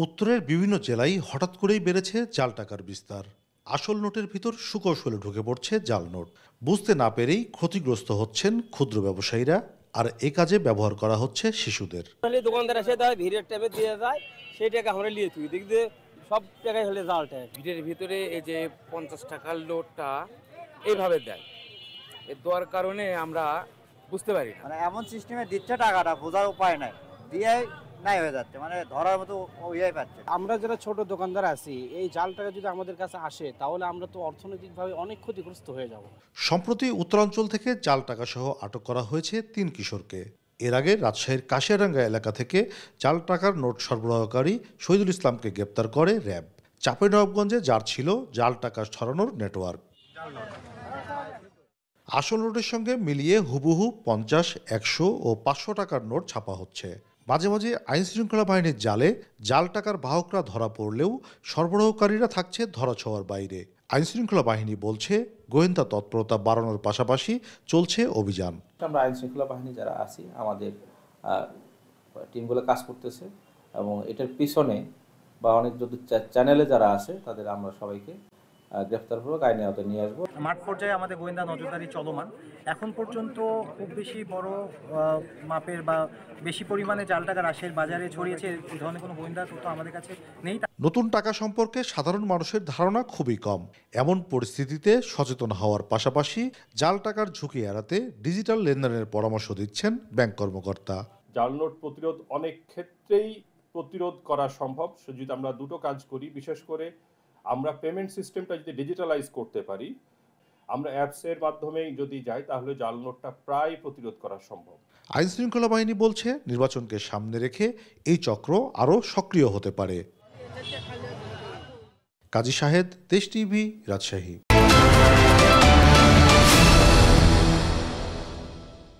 উত্তরের বিভিন্ন জেলায় হঠাৎ করেই বেড়েছে জাল টাকার বিস্তার। আসল নোটের ভিতর সুকৌশলে ঢুকে পড়ছে জাল নোট। বুঝতে না পেরেই ক্ষতিগ্রস্ত হচ্ছেন ক্ষুদ্র ব্যবসায়ীরা, আর এ কাজে ব্যবহার করা হচ্ছে শিশুদের। দোকানদার এসে দেয় ভিড়ের টাইমে দিয়ে যায়, সেই টাকা আমরা নিয়ে তুই দেখি সব টাকায় হলে জাল টাকা। ভিড়ের ভিতরে এই যে 50 টাকার নোটটা এইভাবে দেয়, এর দেওয়ার কারণে আমরা বুঝতে পারি না। মানে এমন সিস্টেমে দিচ্ছে টাকাটা বোঝার উপায় নাই, দিয়ে নাই হয়ে যাচ্ছে, মানে ধরার মতো ইয়ে পাচ্ছে। আমরা যারা ছোট দোকানদার আছি, এই জাল টাকা যদি আমাদের কাছে আসে তাহলে আমরা তো অর্থনৈতিকভাবে অনেক ক্ষতিগ্রস্ত হয়ে যাব। সম্প্রতি উত্তরাঞ্চল থেকে জাল টাকা সহ আটক করা হয়েছে 3 কিশোরকে। এর আগে রাজশাহীর কাশিয়াডাঙ্গা এলাকা থেকে জাল টাকার নোট সরবরাহকারী শহীদুল ইসলামকে গ্রেপ্তার করে র্যাব। চাঁপাইনবাবগঞ্জে যার ছিল জাল টাকা ছড়ানোর নেটওয়ার্ক। আসল নোটের সঙ্গে মিলিয়ে হুবহু 50, 100 ও 500 টাকার নোট ছাপা হচ্ছে। মাঝে মাঝে আইনশৃঙ্খলা বাহিনীর জালে জাল টাকার বাহকরা ধরা পড়লেও সরবরাহকারীরা থাকছে ধরাছোঁয়ার বাইরে। আইনশৃঙ্খলা বাহিনী বলছে, গোয়েন্দা তৎপরতা বাড়ানোর পাশাপাশি চলছে অভিযান। আমরা আইনশৃঙ্খলা বাহিনী যারা আছি, আমাদের টিমগুলো কাজ করতেছে এবং এটার পিছনে বা অনেক যদি চ্যানেলে যারা আছে তাদের আমরা সবাইকে গ্রেফতারপূর্বক আইনের আওতায় নিয়ে আসবো। মাঠ পর্যায়ে আমাদের গোয়েন্দা নজরদারি চলমান। এখন পর্যন্ত খুব বেশি বড় মাপের বা বেশি পরিমাণে জাল টাকা রাশিয়ার বাজারে ছড়িয়েছে এই ধরনের কোনো গোয়েন্দা তথ্য আমাদের কাছে নেই। নতুন টাকা সম্পর্কে সাধারণ মানুষের ধারণা খুবই কম। এমন পরিস্থিতিতে সচেতন হওয়ার পাশাপাশি জাল টাকার ঝুঁকি এড়াতে ডিজিটাল লেনদেনের পরামর্শ দিচ্ছেন ব্যাংক কর্মকর্তা। জাল নোট প্রতিরোধ অনেক ক্ষেত্রেই প্রতিরোধ করা সম্ভব যদি আমরা দুটো কাজ করি। বিশেষ করে আমরা পেমেন্ট সিস্টেমটা যদি ডিজিটালাইজ করতে পারি, আমরা অ্যাপসের মাধ্যমে যদি যাই, তাহলে জাল নোটটা প্রায় প্রতিরোধ করা সম্ভব। আইনশৃঙ্খলা বাহিনী বলছে, নির্বাচনকে সামনে রেখে এই চক্র আরও সক্রিয় হতে পারে। কাজী শাহেদ, দেশ টিভি, রাজশাহী।